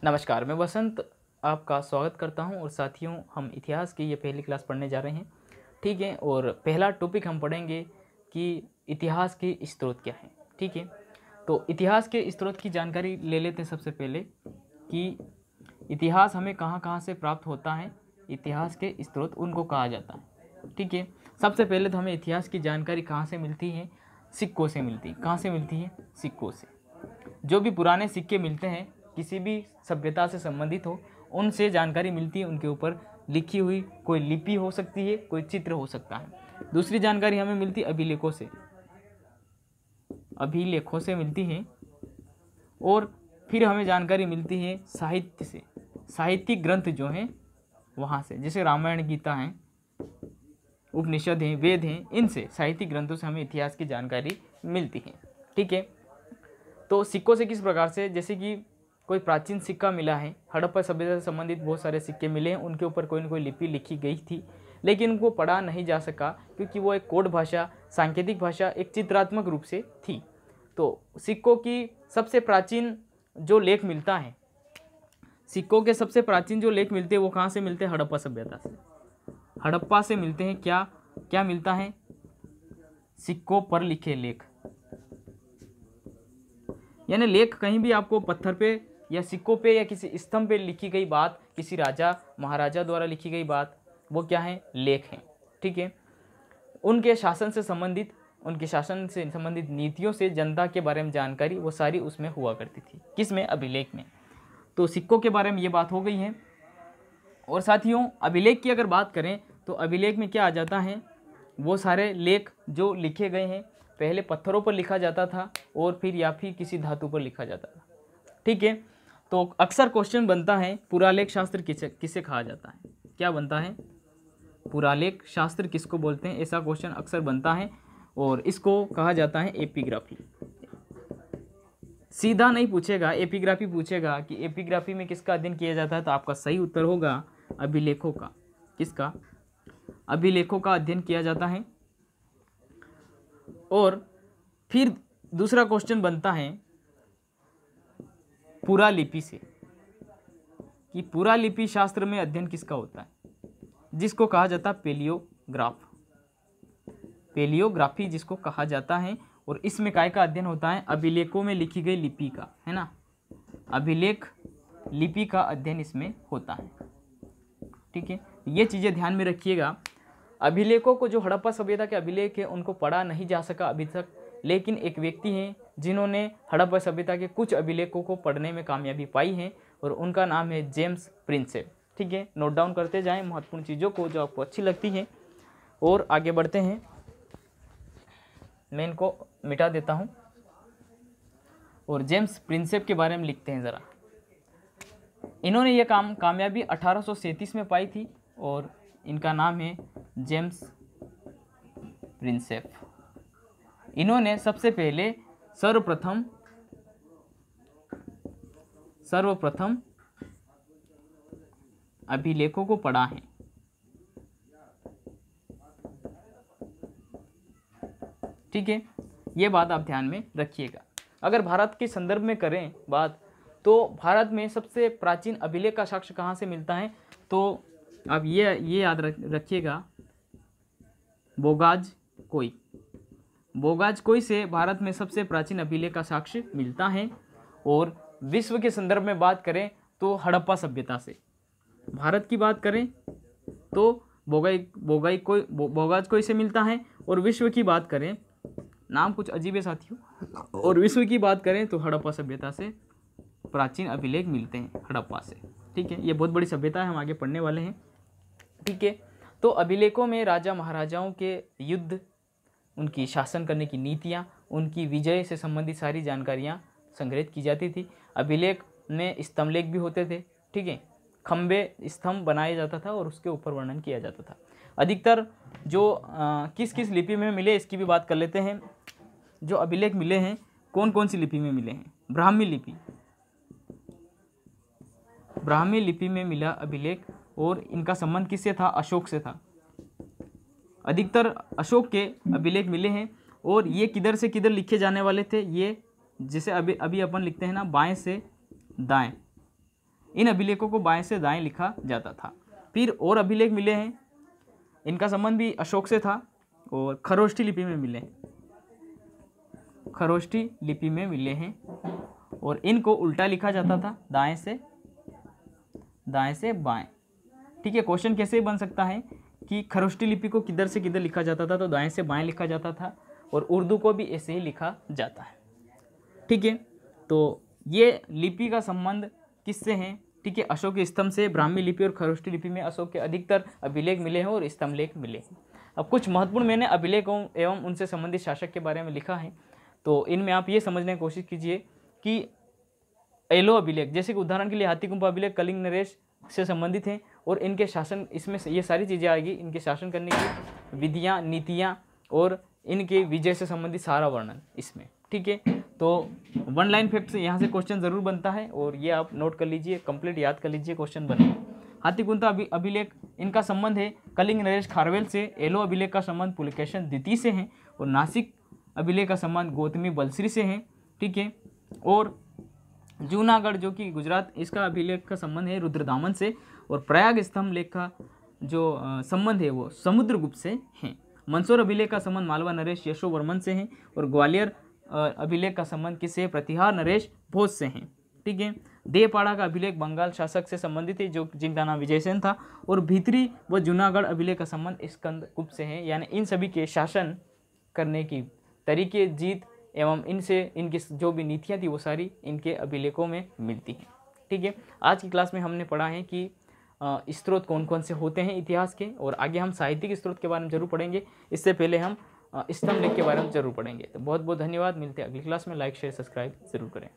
नमस्कार, मैं वसंत आपका स्वागत करता हूं और साथियों हम इतिहास की ये पहली क्लास पढ़ने जा रहे हैं। ठीक है, और पहला टॉपिक हम पढ़ेंगे कि इतिहास के स्रोत क्या हैं। ठीक है, तो इतिहास के स्रोत की जानकारी ले लेते हैं। सबसे पहले कि इतिहास हमें कहाँ कहाँ से प्राप्त होता है, इतिहास के स्रोत उनको कहा जाता है। ठीक है, सबसे पहले तो हमें इतिहास की जानकारी कहाँ से मिलती है? सिक्कों से मिलती है। कहाँ से मिलती है? सिक्कों से। जो भी पुराने सिक्के मिलते हैं, किसी भी सभ्यता से संबंधित हो, उनसे जानकारी मिलती है। उनके ऊपर लिखी हुई कोई लिपि हो सकती है, कोई चित्र हो सकता है। दूसरी जानकारी हमें मिलती है अभिलेखों से, अभिलेखों से मिलती है। और फिर हमें जानकारी मिलती है साहित्य से, साहित्यिक ग्रंथ जो हैं वहाँ से, जैसे रामायण, गीता हैं, उपनिषद हैं, वेद हैं, इनसे साहित्यिक ग्रंथों से हमें इतिहास की जानकारी मिलती है। ठीक है, तो सिक्कों से किस प्रकार से, जैसे कि कोई प्राचीन सिक्का मिला है, हड़प्पा सभ्यता से संबंधित बहुत सारे सिक्के मिले हैं, उनके ऊपर कोई न कोई लिपि लिखी गई थी, लेकिन उनको पढ़ा नहीं जा सका क्योंकि वो एक कोड भाषा, सांकेतिक भाषा, एक चित्रात्मक रूप से थी। तो सिक्कों की सबसे प्राचीन जो लेख मिलता है, सिक्कों के सबसे प्राचीन जो लेख मिलते हैं वो कहाँ से मिलते हैं? हड़प्पा सभ्यता से, हड़प्पा से मिलते हैं। क्या क्या मिलता है? सिक्कों पर लिखे लेख, यानी लेख कहीं भी आपको पत्थर पे या सिक्कों पे या किसी स्तंभ पे लिखी गई बात, किसी राजा महाराजा द्वारा लिखी गई बात, वो क्या है? लेख हैं। ठीक है, उनके शासन से संबंधित, उनके शासन से संबंधित नीतियों से जनता के बारे में जानकारी वो सारी उसमें हुआ करती थी। किसमें? अभिलेख में। तो सिक्कों के बारे में ये बात हो गई है। और साथियों, अभिलेख की अगर बात करें तो अभिलेख में क्या आ जाता है? वो सारे लेख जो लिखे गए हैं, पहले पत्थरों पर लिखा जाता था और फिर या फिर किसी धातु पर लिखा जाता था। ठीक है, तो अक्सर क्वेश्चन बनता है पुरालेख शास्त्र किसे किसे कहा जाता है? क्या बनता है? पुरालेख शास्त्र किसको बोलते हैं? ऐसा क्वेश्चन अक्सर बनता है और इसको कहा जाता है एपिग्राफी। सीधा नहीं पूछेगा, एपिग्राफी पूछेगा कि एपिग्राफी में किसका अध्ययन किया जाता है, तो आपका सही उत्तर होगा अभिलेखों का। किसका? अभिलेखों का अध्ययन किया जाता है। और फिर दूसरा क्वेश्चन बनता है पुरालिपि से, कि पुरालिपि शास्त्र में अध्ययन किसका होता है, जिसको कहा जाता है पेलियोग्राफ, पेलियोग्राफी जिसको कहा जाता है। और इसमें काय का अध्ययन होता है? अभिलेखों में लिखी गई लिपि का, है ना, अभिलेख लिपि का अध्ययन इसमें होता है। ठीक है, ये चीज़ें ध्यान में रखिएगा। अभिलेखों को, जो हड़प्पा सभ्यता के अभिलेख है, उनको पढ़ा नहीं जा सका अभी तक, लेकिन एक व्यक्ति हैं जिन्होंने हड़प्पा सभ्यता के कुछ अभिलेखों को पढ़ने में कामयाबी पाई है और उनका नाम है जेम्स प्रिंसेप। ठीक है, नोट डाउन करते जाएं महत्वपूर्ण चीज़ों को जो आपको अच्छी लगती हैं और आगे बढ़ते हैं। मैं इनको मिटा देता हूं और जेम्स प्रिंसेप के बारे में लिखते हैं ज़रा। इन्होंने ये कामयाबी 1837 में पाई थी और इनका नाम है जेम्स प्रिंसेप। इन्होंने सबसे पहले सर्वप्रथम अभिलेखों को पढ़ा है। ठीक है, ये बात आप ध्यान में रखिएगा। अगर भारत के संदर्भ में करें बात, तो भारत में सबसे प्राचीन अभिलेख का साक्ष्य कहाँ से मिलता है? तो अब ये याद रखिएगा, बोगाज कोई से भारत में सबसे प्राचीन अभिलेख का साक्ष्य मिलता है। और विश्व के संदर्भ में बात करें तो हड़प्पा सभ्यता से। भारत की बात करें तो बोगाज कोई से मिलता है। और विश्व की बात करें, नाम कुछ अजीब है साथियों, और विश्व की बात करें तो हड़प्पा सभ्यता से प्राचीन अभिलेख मिलते हैं, हड़प्पा से। ठीक है, ये बहुत बड़ी सभ्यता है, हम आगे पढ़ने वाले हैं। ठीक है, तो अभिलेखों में राजा महाराजाओं के युद्ध, उनकी शासन करने की नीतियाँ, उनकी विजय से संबंधित सारी जानकारियाँ संग्रहित की जाती थी। अभिलेख में स्तंभलेख भी होते थे। ठीक है, खंबे, स्तंभ बनाया जाता था और उसके ऊपर वर्णन किया जाता था। अधिकतर जो किस किस लिपि में मिले इसकी भी बात कर लेते हैं। जो अभिलेख मिले हैं कौन कौन सी लिपि में मिले हैं? ब्राह्मी लिपि में मिला अभिलेख। और इनका संबंध किससे था? अशोक से था। अधिकतर अशोक के अभिलेख मिले हैं। और ये किधर से किधर लिखे जाने वाले थे? ये जिसे अभी अपन लिखते हैं ना, बाएं से दाएं, इन अभिलेखों को बाएं से दाएं लिखा जाता था। फिर और अभिलेख मिले हैं, इनका संबंध भी अशोक से था और खरोष्ठी लिपि में मिले, खरोष्ठी लिपि में मिले हैं और इनको उल्टा लिखा जाता था, दाएं से बाएं। ठीक है, क्वेश्चन कैसे बन सकता है कि खरोष्ठी लिपि को किधर से किधर लिखा जाता था, तो दाएं से बाएं लिखा जाता था, और उर्दू को भी ऐसे ही लिखा जाता है। ठीक है, तो ये लिपि का संबंध किससे है? ठीक है, अशोक के स्तंभ से। ब्राह्मी लिपि और खरोष्ठी लिपि में अशोक के अधिकतर अभिलेख मिले हैं और स्तंभ लेख मिले हैं। अब कुछ महत्वपूर्ण मैंने अभिलेखों एवं उनसे संबंधित शासक के बारे में लिखा है, तो इनमें आप ये समझने की कोशिश कीजिए कि एलो अभिलेख, जैसे कि उदाहरण के लिए हाथीकुंपा अभिलेख कलिंग नरेश से संबंधित हैं और इनके शासन, इसमें ये सारी चीज़ें आएगी, इनके शासन करने की विधियाँ, नीतियाँ और इनके विजय से संबंधित सारा वर्णन इसमें। ठीक है, तो वन लाइन फैक्ट से यहाँ से क्वेश्चन जरूर बनता है और ये आप नोट कर लीजिए, कंप्लीट याद कर लीजिए, क्वेश्चन बने। हाथीकुंता अभिलेख, इनका संबंध है कलिंग नरेश खारवेल से। एलो अभिलेख का संबंध पुलकेशन द्वितीय से है और नासिक अभिलेख का संबंध गौतमी बलश्री से है। ठीक है, और जूनागढ़ जो कि गुजरात, इसका अभिलेख का संबंध है रुद्रदामन से, और प्रयाग स्तंभ लेख का जो संबंध है वो समुद्रगुप्त से है। मंदसौर अभिलेख का संबंध मालवा नरेश यशोवर्मन से है और ग्वालियर अभिलेख का संबंध किससे? प्रतिहार नरेश भोज से है। ठीक है, देवपाड़ा का अभिलेख बंगाल शासक से संबंधित है जो जिनका नाम विजयसेन था, और भीतरी व जूनागढ़ अभिलेख का संबंध स्कंदगुप्त से है। यानी इन सभी के शासन करने की तरीके, जीत एवं इनसे इनकी जो भी नीतियाँ थी वो सारी इनके अभिलेखों में मिलती हैं। ठीक है, आज की क्लास में हमने पढ़ा है कि स्रोत कौन कौन से होते हैं इतिहास के, और आगे हम साहित्यिक स्रोत के बारे में जरूर पढ़ेंगे। इससे पहले हम स्तंभ लेख के बारे में जरूर पढ़ेंगे। तो बहुत बहुत धन्यवाद, मिलते हैं अगली क्लास में। लाइक शेयर सब्सक्राइब जरूर करें।